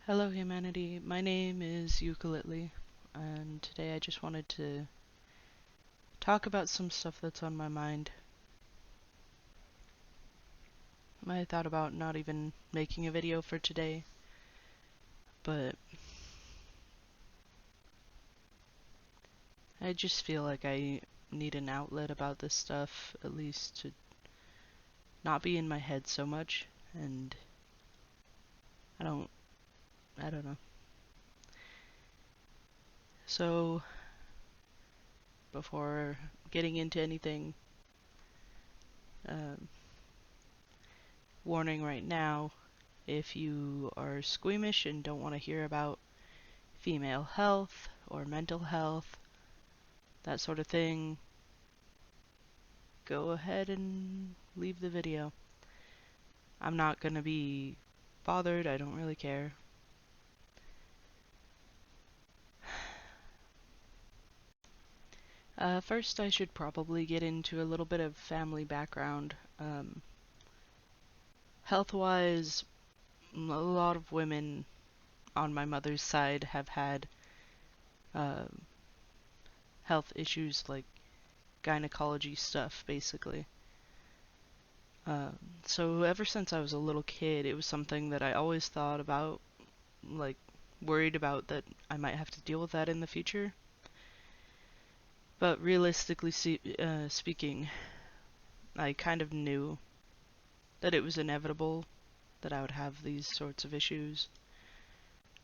Hello humanity, my name is Ukulele, and today I just wanted to talk about some stuff that's on my mind. I thought about not even making a video for today, but I just feel like I need an outlet about this stuff, at least to not be in my head so much, and I don't, I don't know. So, before getting into anything, um, warning right now, if you are squeamish and don't want to hear about female health or mental health, that sort of thing, go ahead and leave the video. I'm not gonna be bothered, I don't really care. First, I should probably get into a little bit of family background. Health-wise, a lot of women on my mother's side have had um, health issues like gynecology stuff, basically. Um, so ever since I was a little kid, it was something that I always thought about, like worried about that I might have to deal with that in the future. But realistically speaking, I kind of knew that it was inevitable that I would have these sorts of issues.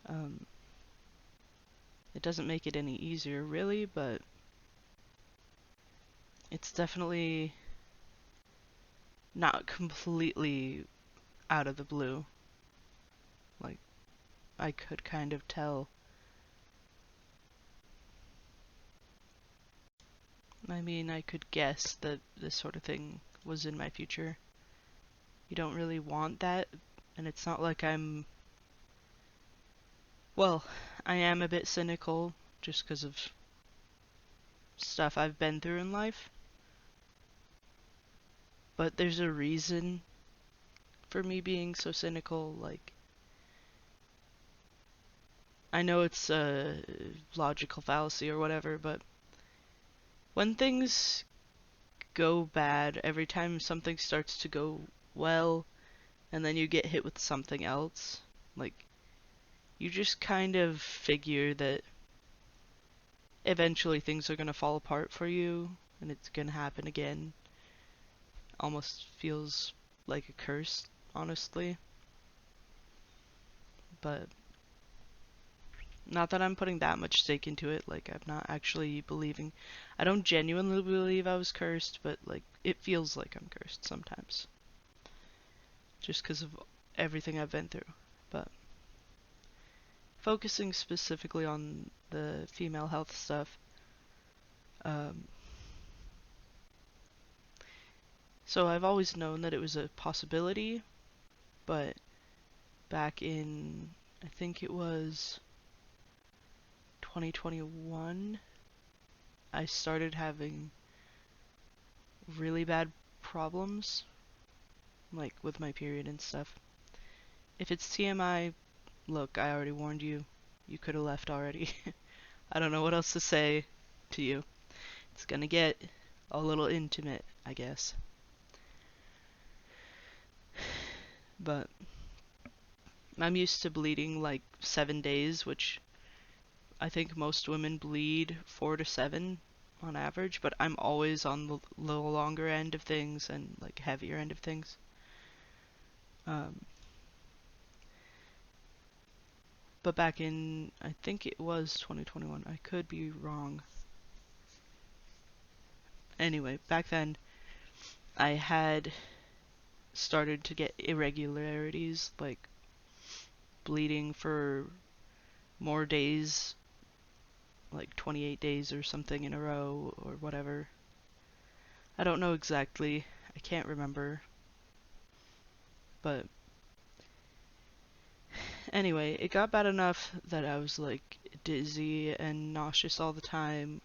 Um, it doesn't make it any easier, really, but it's definitely not completely out of the blue. Like, I could kind of tell. I mean, I could guess that this sort of thing was in my future. You don't really want that, and it's not like well, I am a bit cynical just because of stuff I've been through in life, but there's a reason for me being so cynical. Like, I know it's a logical fallacy or whatever, but when things go bad, every time something starts to go well, and then you get hit with something else, like, you just kind of figure that eventually things are gonna fall apart for you, and it's gonna happen again. Almost feels like a curse, honestly. But not that I'm putting that much stake into it, like, I'm not actually believing. I don't genuinely believe I was cursed, but, like, it feels like I'm cursed sometimes. Just because of everything I've been through. But focusing specifically on the female health stuff, um, so I've always known that it was a possibility, but back in, I think it was 2021, I started having really bad problems, like with my period and stuff. If it's TMI, look, I already warned you. You could have left already. I don't know what else to say to you. It's gonna get a little intimate, I guess. But I'm used to bleeding like 7 days, which I think most women bleed 4 to 7 on average, but I'm always on the little longer end of things and like heavier end of things. Um, but back in, I think it was 2021, I could be wrong. Anyway, back then I had started to get irregularities, like bleeding for more days, like 28 days or something in a row or whatever. I don't know exactly. I can't remember. But anyway, it got bad enough that I was like dizzy and nauseous all the time,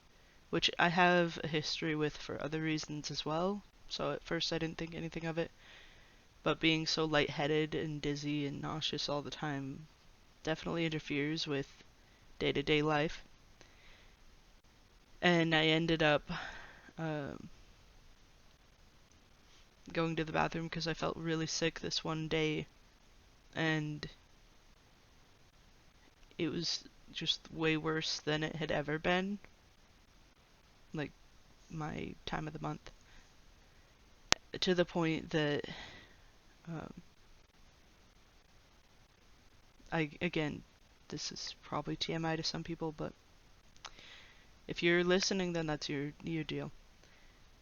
which I have a history with for other reasons as well. So at first I didn't think anything of it. But being so lightheaded and dizzy and nauseous all the time definitely interferes with day-to-day life. And I ended up um, going to the bathroom because I felt really sick this one day, and it was just way worse than it had ever been, like my time of the month, to the point that um, again, this is probably TMI to some people, but if you're listening, then that's your deal.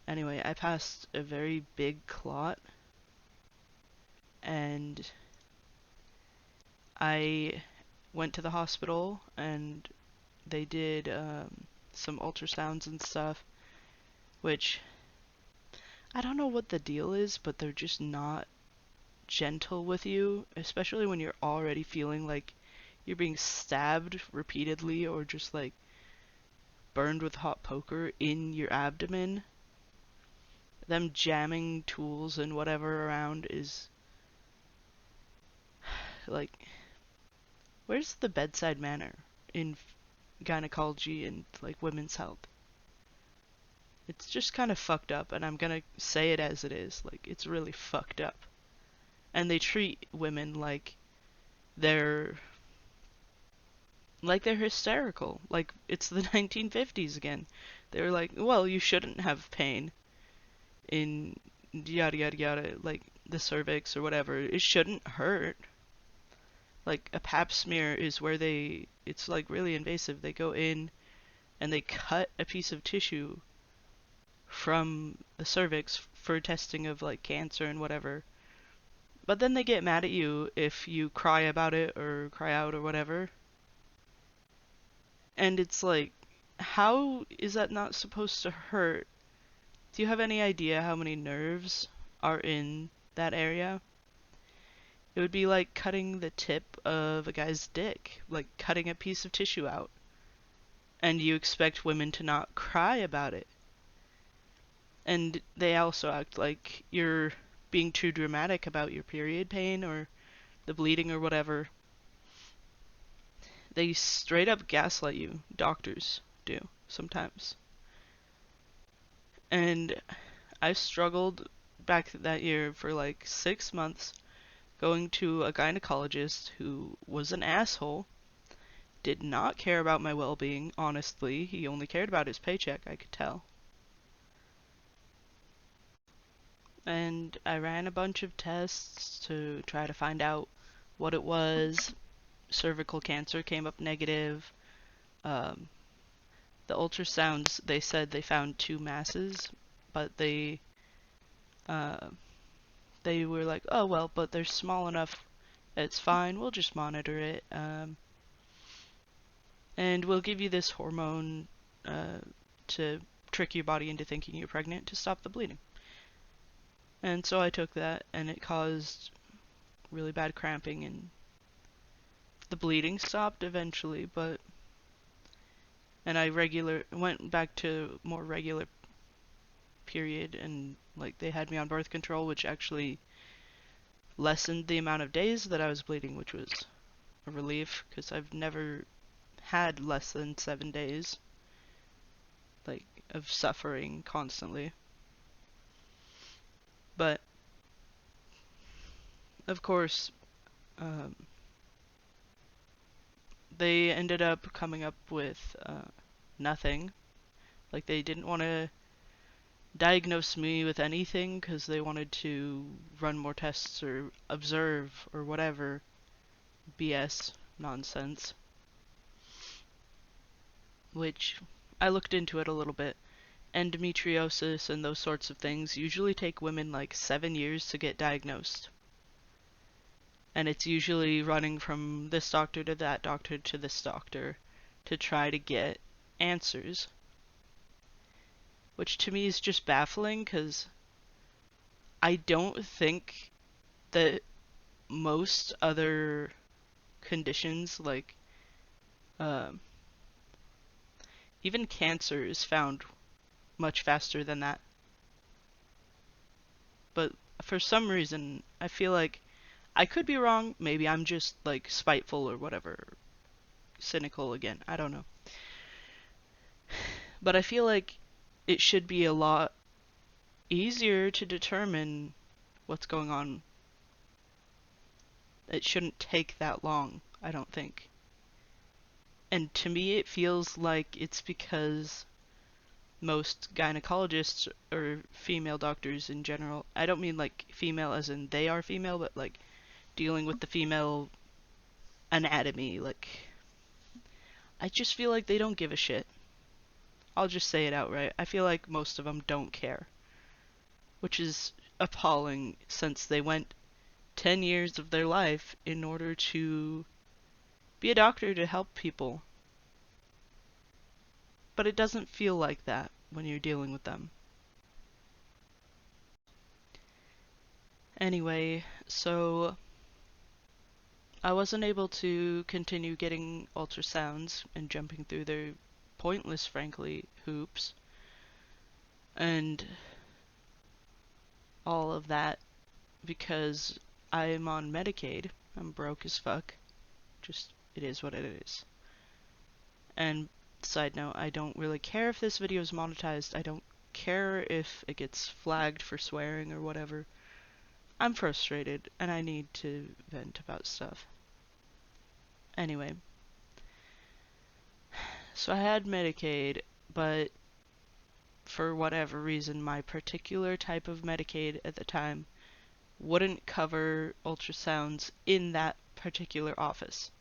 Anyway, I passed a very big clot, and I went to the hospital, and they did some ultrasounds and stuff, which I don't know what the deal is, but they're just not gentle with you, especially when you're already feeling like you're being stabbed repeatedly or just like burned with hot poker in your abdomen. Them jamming tools and whatever around is like, where's the bedside manner in gynecology and like women's health? It's just kind of fucked up, and I'm gonna say it as it is. Like, it's really fucked up. And they treat women they're they're hysterical. Like it's the 1950s again. They were like, well, you shouldn't have pain in yada yada yada, like the cervix or whatever. It shouldn't hurt. Like a pap smear is where it's like really invasive. They go in and they cut a piece of tissue from the cervix for testing of like cancer and whatever. But then they get mad at you if you cry about it or cry out or whatever. And it's like, how is that not supposed to hurt? Do you have any idea how many nerves are in that area? It would be like cutting the tip of a guy's dick, like cutting a piece of tissue out. And you expect women to not cry about it. And they also act like you're being too dramatic about your period pain or the bleeding or whatever. They straight up gaslight you. Doctors do sometimes. And I struggled back that year for like 6 months going to a gynecologist who was an asshole, did not care about my well-being, honestly. He only cared about his paycheck, I could tell. And I ran a bunch of tests to try to find out what it was. Cervical cancer came up negative. Um, the ultrasounds, they said they found two masses, but uh, they were like, oh well, but they're small enough, it's fine, we'll just monitor it. And we'll give you this hormone to trick your body into thinking you're pregnant to stop the bleeding. And so I took that, and it caused really bad cramping, and the bleeding stopped eventually, and I went back to more regular period, and like they had me on birth control, which actually lessened the amount of days that I was bleeding, which was a relief because I've never had less than 7 days like of suffering constantly. But of course, um, they ended up coming up with nothing. Like they didn't want to diagnose me with anything because they wanted to run more tests or observe or whatever BS nonsense. Which I looked into it a little bit. Endometriosis and those sorts of things usually take women like 7 years to get diagnosed. And it's usually running from this doctor to that doctor to this doctor to try to get answers. Which to me is just baffling because I don't think that most other conditions like um, even cancer is found much faster than that. But for some reason, I feel like I could be wrong. Maybe I'm just like spiteful or whatever, cynical again. I don't know. But I feel like it should be a lot easier to determine what's going on. It shouldn't take that long, I don't think. And to me, it feels like it's because most gynecologists or female doctors in general, I don't mean like female as in they are female, but like dealing with the female anatomy, like I just feel like they don't give a shit. I'll just say it outright. I feel like most of them don't care, which is appalling since they went 10 years of their life in order to be a doctor to help people. But it doesn't feel like that when you're dealing with them. Anyway, so I wasn't able to continue getting ultrasounds and jumping through their pointless, frankly, hoops and all of that because I'm on Medicaid. I'm broke as fuck. Just, it is what it is. And side note, I don't really care if this video is monetized. I don't care if it gets flagged for swearing or whatever. I'm frustrated and I need to vent about stuff. Anyway, so I had Medicaid, but for whatever reason, my particular type of Medicaid at the time wouldn't cover ultrasounds in that particular office.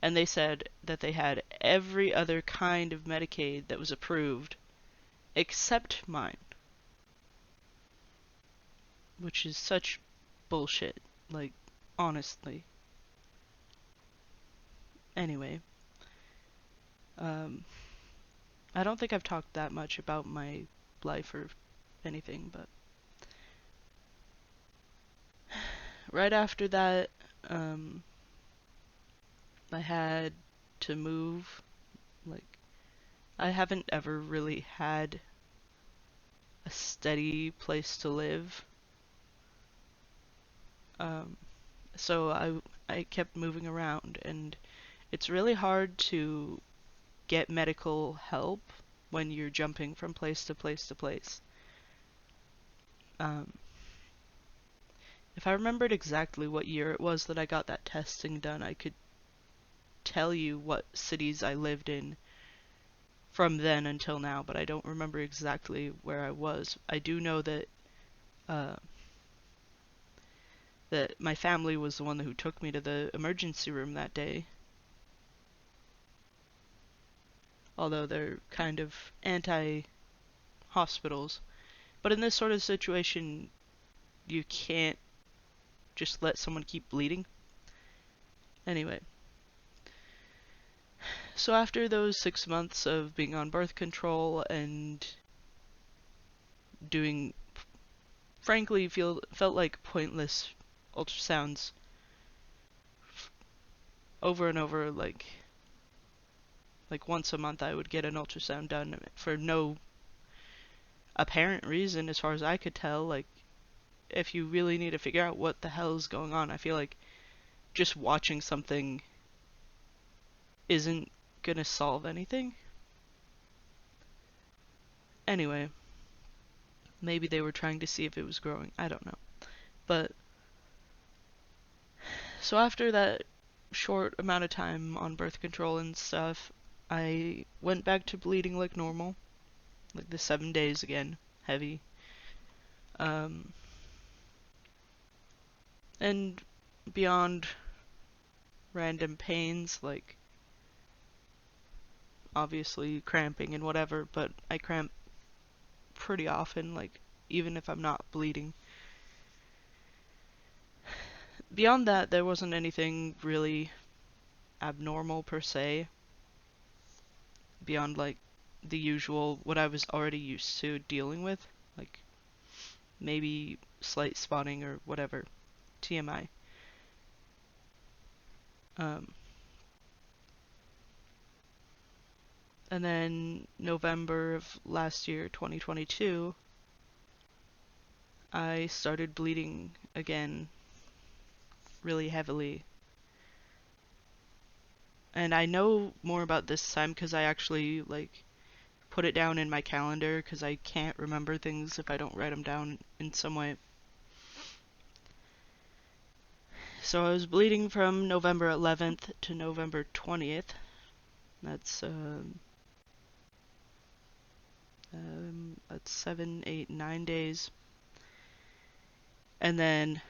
And they said that they had every other kind of Medicaid that was approved except mine, which is such bullshit, like, honestly. Anyway, um, I don't think I've talked that much about my life or anything, but right after that, um, I had to move. Like, I haven't ever really had a steady place to live. Um, so I kept moving around, and it's really hard to get medical help when you're jumping from place to place to place. Um, if I remembered exactly what year it was that I got that testing done, I could tell you what cities I lived in from then until now, but I don't remember exactly where I was. I do know uh, that my family was the one who took me to the emergency room that day, although they're kind of anti-hospitals. But in this sort of situation, you can't just let someone keep bleeding. Anyway, so after those 6 months of being on birth control and doing, frankly, felt like pointless ultrasounds over and over, like once a month I would get an ultrasound done for no apparent reason as far as I could tell. Like, if you really need to figure out what the hell is going on, I feel like just watching something isn't gonna solve anything. Anyway, maybe they were trying to see if it was growing. I don't know. But so after that short amount of time on birth control and stuff, I went back to bleeding like normal, like the 7 days again, heavy. Um, and beyond random pains, like obviously cramping and whatever, but I cramp pretty often, like even if I'm not bleeding. Beyond that, there wasn't anything really abnormal per se, beyond like the usual, what I was already used to dealing with, like maybe slight spotting or whatever, TMI. Um, and then November of last year, 2022, I started bleeding again really heavily. And I know more about this time because I actually like put it down in my calendar because I can't remember things if I don't write them down in some way. So I was bleeding from November 11th to November 20th. That's 7, 8, 9 days. And then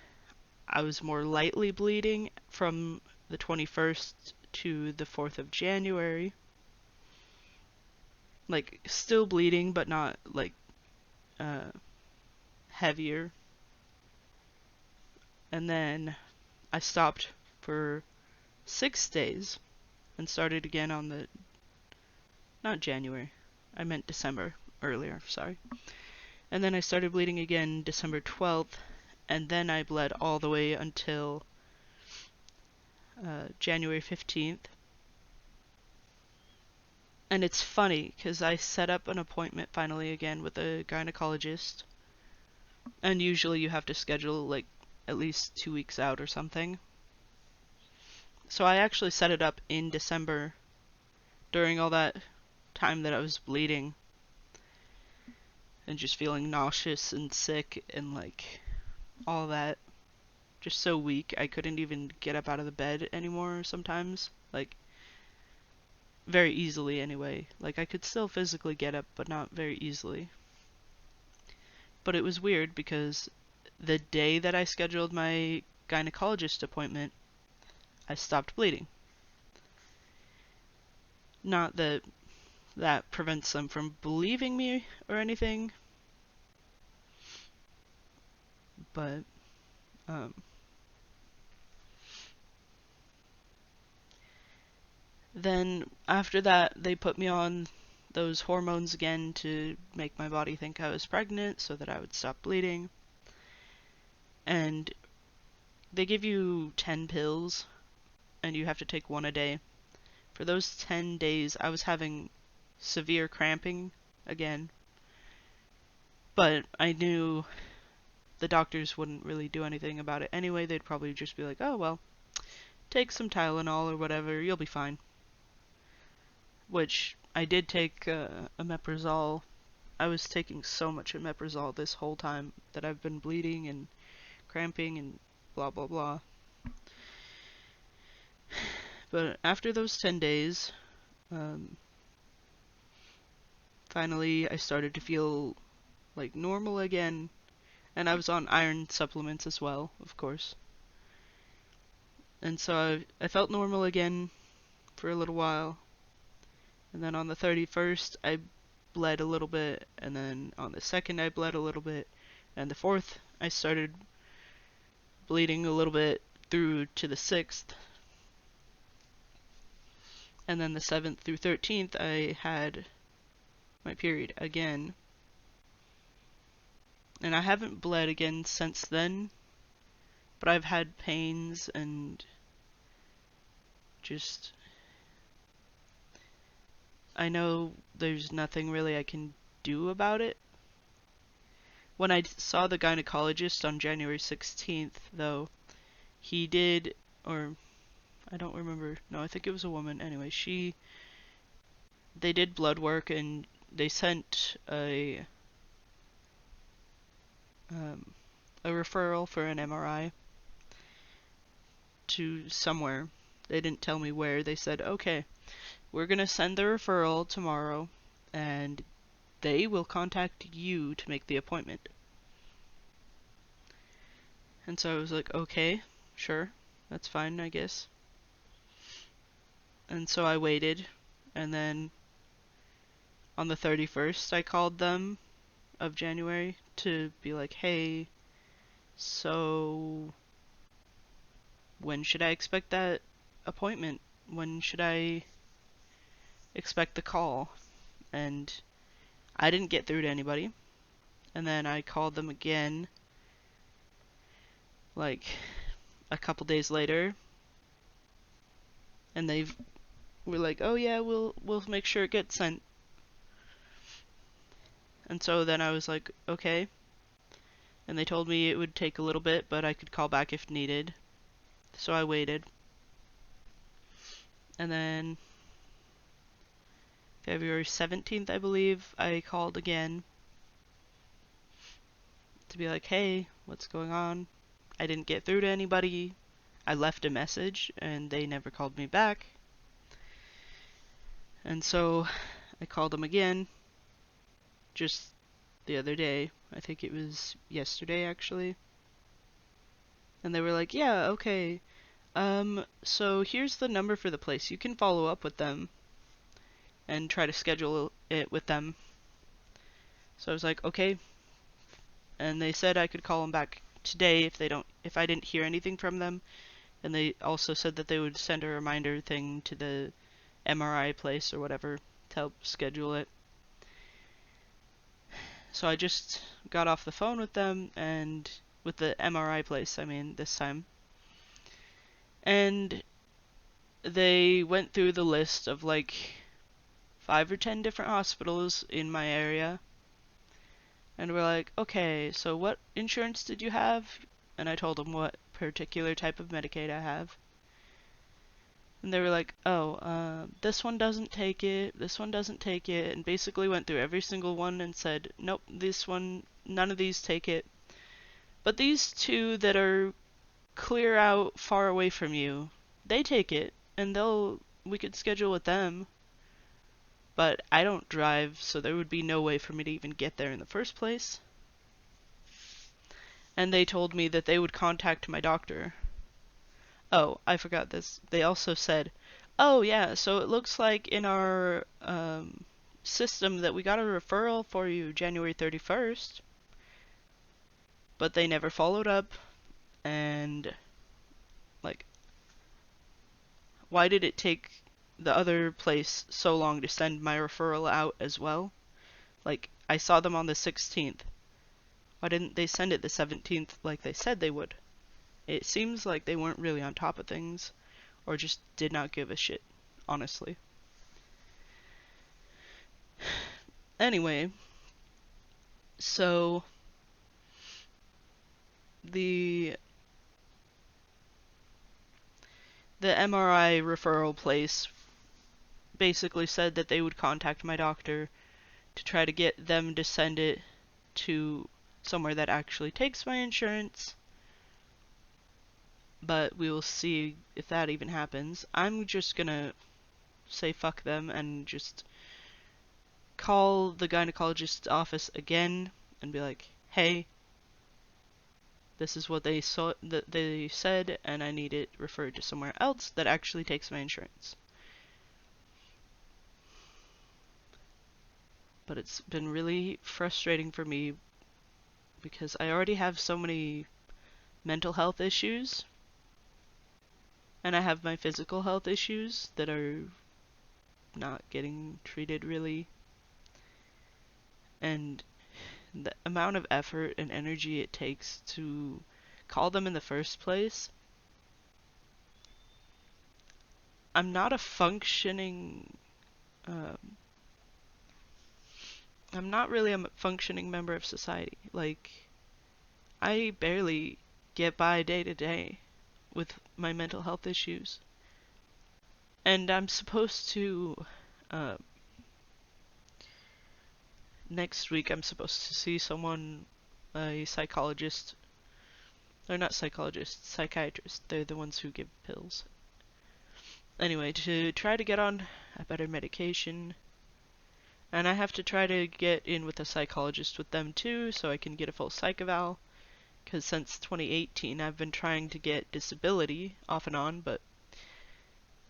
I was more lightly bleeding from the 21st to the 4th of January. Like, still bleeding, but not, like, uh, heavier. And then I stopped for 6 days and started again on the, not January, I meant December earlier, sorry. And then I started bleeding again December 12th, and then I bled all the way until January 15th. And it's funny because I set up an appointment finally again with a gynecologist, and usually you have to schedule like at least 2 weeks out or something. So I actually set it up in December during all that time that I was bleeding and just feeling nauseous and sick and like all that. Just so weak I couldn't even get up out of the bed anymore sometimes. Like, very easily anyway. Like, I could still physically get up, but not very easily. But it was weird because the day that I scheduled my gynecologist appointment, I stopped bleeding. Not that that prevents them from believing me or anything, but um, then after that they put me on those hormones again to make my body think I was pregnant so that I would stop bleeding. And they give you 10 pills and you have to take one a day. For those 10 days I was having severe cramping again, but I knew the doctors wouldn't really do anything about it anyway. They'd probably just be like, oh well, take some Tylenol or whatever, you'll be fine. Which I did take omeprazole. I was taking so much omeprazole this whole time that I've been bleeding and cramping and blah blah blah. But after those 10 days, um, finally I started to feel like normal again. And I was on iron supplements as well, of course. And so I felt normal again for a little while. And then on the 31st, I bled a little bit. And then on the 2nd, I bled a little bit. And the 4th, I started bleeding a little bit through to the 6th. And then the 7th through 13th, I had my period again. And I haven't bled again since then. But I've had pains and just, I know there's nothing really I can do about it. When I saw the gynecologist on January 16th, though, he did, or I don't remember, no, I think it was a woman. Anyway, they did blood work and they sent a referral for an MRI to somewhere. They didn't tell me where. They said, okay, we're going to send the referral tomorrow and they will contact you to make the appointment. And so I was like, okay, sure, that's fine, I guess. And so I waited, and then on the 31st I called them of January to be like, hey, so when should I expect that appointment? When should I expect the call? And I didn't get through to anybody. And then I called them again, like a couple days later, and they were like, "Oh yeah, we'll make sure it gets sent." And so then I was like, "Okay." And they told me it would take a little bit, but I could call back if needed. So I waited. And then February 17th, I believe, I called again to be like, hey, what's going on? I didn't get through to anybody. I left a message and they never called me back. And so I called them again just the other day. I think it was yesterday actually. And they were like, yeah, okay. So here's the number for the place. You can follow up with them and try to schedule it with them. So I was like, okay. And they said I could call them back today if I didn't hear anything from them. And they also said that they would send a reminder thing to the MRI place or whatever to help schedule it. So I just got off the phone with them, and with the MRI place, I mean, this time. And they went through the list of like 5 or 10 different hospitals in my area. And we're like, okay, so what insurance did you have? And I told them what particular type of Medicaid I have. And they were like, oh, this one doesn't take it, this one doesn't take it, and basically went through every single one and said, nope, this one, none of these take it. But these two that are clear out far away from you, they take it, and we could schedule with them. But I don't drive, so there would be no way for me to even get there in the first place. And they told me that they would contact my doctor. Oh, I forgot this. They also said, oh yeah, so it looks like in our system that we got a referral for you January 31st. But they never followed up, and like, why did it take the other place so long to send my referral out as well? Like, I saw them on the 16th. Why didn't they send it the 17th like they said they would? It seems like they weren't really on top of things, or just did not give a shit, honestly. Anyway, so the MRI referral place basically said that they would contact my doctor to try to get them to send it to somewhere that actually takes my insurance. But we will see if that even happens. I'm just gonna say fuck them and just call the gynecologist's office again and be like, hey, this is what they said, and I need it referred to somewhere else that actually takes my insurance. But it's been really frustrating for me because I already have so many mental health issues, and I have my physical health issues that are not getting treated really. And the amount of effort and energy it takes to call them in the first place. I'm not a functioning, um, I'm not really a functioning member of society. Like, I barely get by day to day with my mental health issues. And I'm supposed to, uh, next week I'm supposed to see someone, a psychologist, or not psychologist, psychiatrist. They're the ones who give pills. Anyway, to try to get on a better medication. And I have to try to get in with a psychologist with them too, so I can get a full psych eval. Because since 2018 I've been trying to get disability off and on, but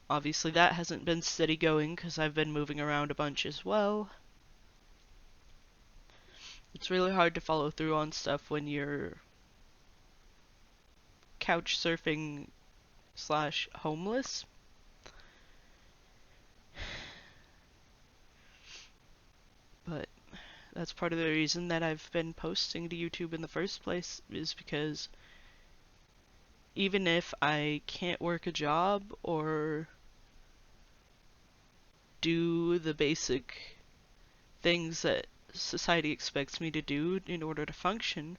obviously that hasn't been steady going because I've been moving around a bunch as well. It's really hard to follow through on stuff when you're couch surfing slash homeless. But that's part of the reason that I've been posting to YouTube in the first place, is because even if I can't work a job or do the basic things that society expects me to do in order to function,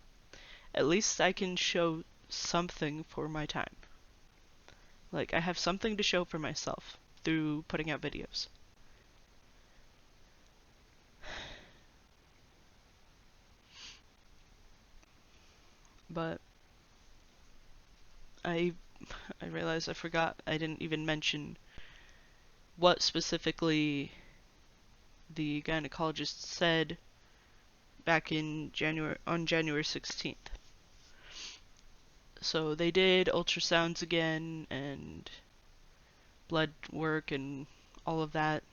at least I can show something for my time. Like, I have something to show for myself through putting out videos. But I I realized I forgot I didn't even mention what specifically the gynecologist said back in January 16th. So they did ultrasounds again and blood work and all of that.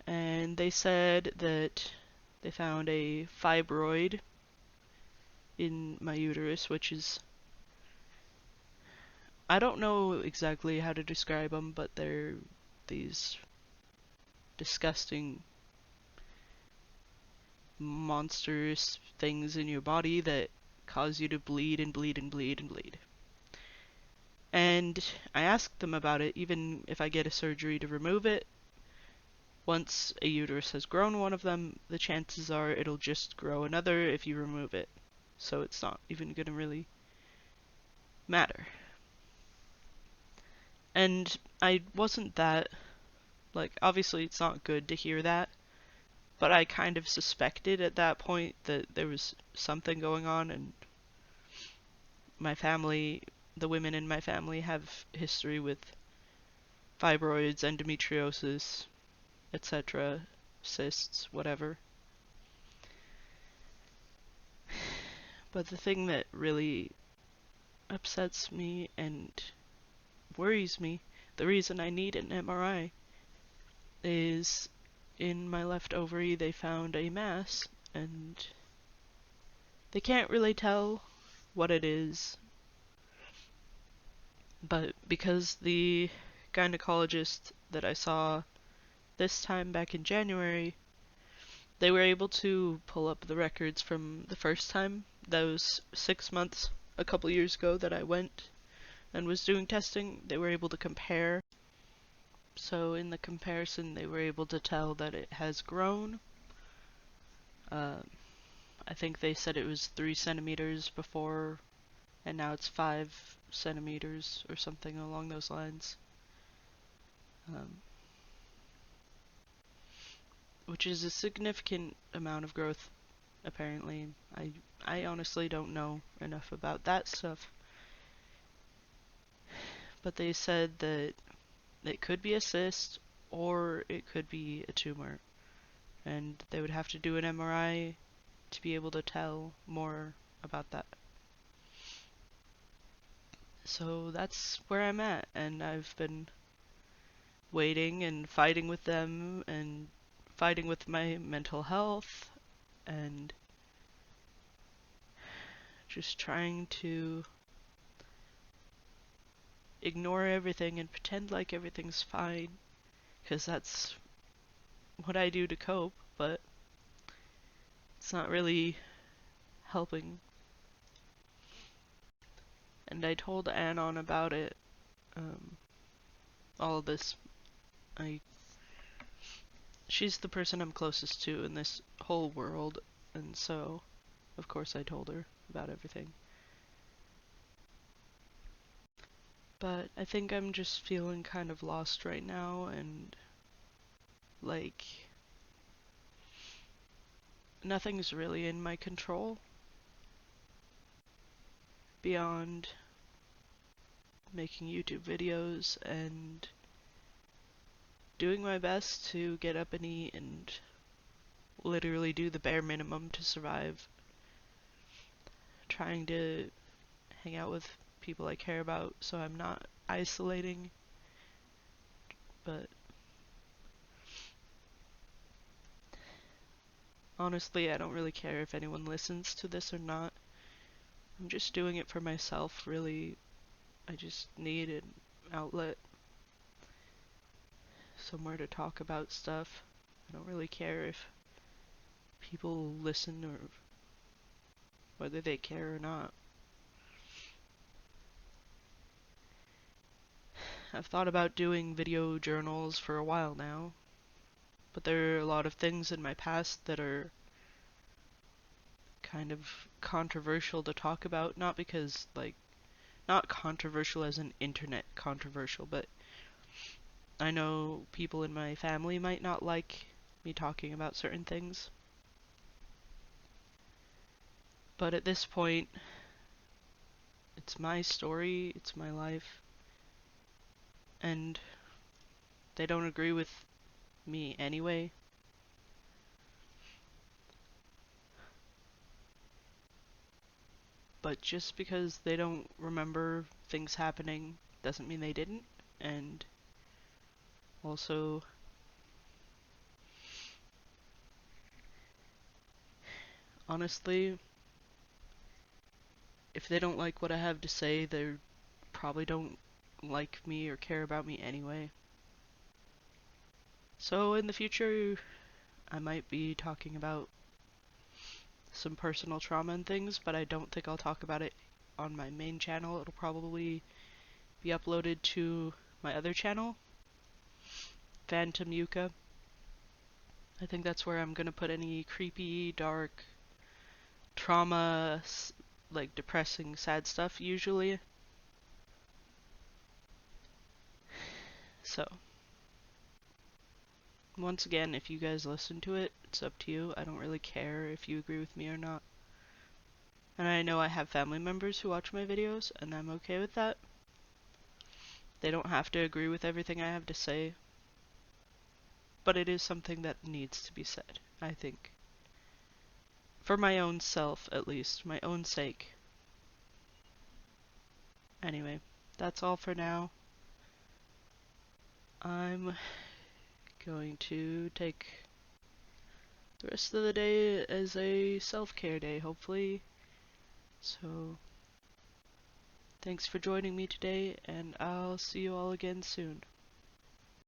And they said that they found a fibroid in my uterus, which is, I don't know exactly how to describe them, but they're these disgusting, monstrous things in your body that cause you to bleed and bleed and bleed and bleed. And I asked them about it, even if I get a surgery to remove it. Once a uterus has grown one of them, the chances are it'll just grow another if you remove it. So it's not even gonna really matter. And I wasn't that, like, obviously it's not good to hear that, but I kind of suspected at that point that there was something going on, and my family, the women in my family have history with fibroids, endometriosis, etc., cysts, whatever. But the thing that really upsets me and worries me, the reason I need an MRI, is in my left ovary they found a mass, and they can't really tell what it is, but because the gynecologist that I saw this time back in January, they were able to pull up the records from the first time, those 6 months, a couple years ago that I went and was doing testing. They were able to compare. So in the comparison, they were able to tell that it has grown. Uh, I think they said it was 3 centimeters before, and now it's 5 centimeters or something along those lines. Which is a significant amount of growth, apparently. I honestly don't know enough about that stuff. But they said that it could be a cyst or it could be a tumor. And they would have to do an MRI to be able to tell more about that. So that's where I'm at, and I've been waiting and fighting with them and fighting with my mental health and just trying to ignore everything and pretend like everything's fine, because that's what I do to cope, but it's not really helping. And I told Anon about it, um, all of this. I She's the person I'm closest to in this whole world, and so of course I told her about everything. But I think I'm just feeling kind of lost right now, and like nothing's really in my control beyond making YouTube videos and doing my best to get up and eat and literally do the bare minimum to survive. Trying to hang out with people I care about so I'm not isolating, but honestly, I don't really care if anyone listens to this or not. I'm just doing it for myself, really. I just need an outlet, somewhere to talk about stuff. I don't really care if people listen or whether they care or not. I've thought about doing video journals for a while now, but there are a lot of things in my past that are kind of controversial to talk about, not because, like, not controversial as an internet controversial, but I know people in my family might not like me talking about certain things. But at this point, it's my story, it's my life, and they don't agree with me anyway. But just because they don't remember things happening doesn't mean they didn't. And also, honestly, if they don't like what I have to say, they probably don't like me or care about me anyway. So in the future, I might be talking about some personal trauma and things, but I don't think I'll talk about it on my main channel. It'll probably be uploaded to my other channel, Phantom Yuka. I think that's where I'm gonna put any creepy, dark, trauma, like depressing, sad stuff usually. So, once again, if you guys listen to it, it's up to you. I don't really care if you agree with me or not. And I know I have family members who watch my videos, and I'm okay with that. They don't have to agree with everything I have to say, but it is something that needs to be said, I think. For my own self, at least, my own sake. Anyway, that's all for now. I'm going to take the rest of the day as a self-care day, hopefully. So, thanks for joining me today, and I'll see you all again soon.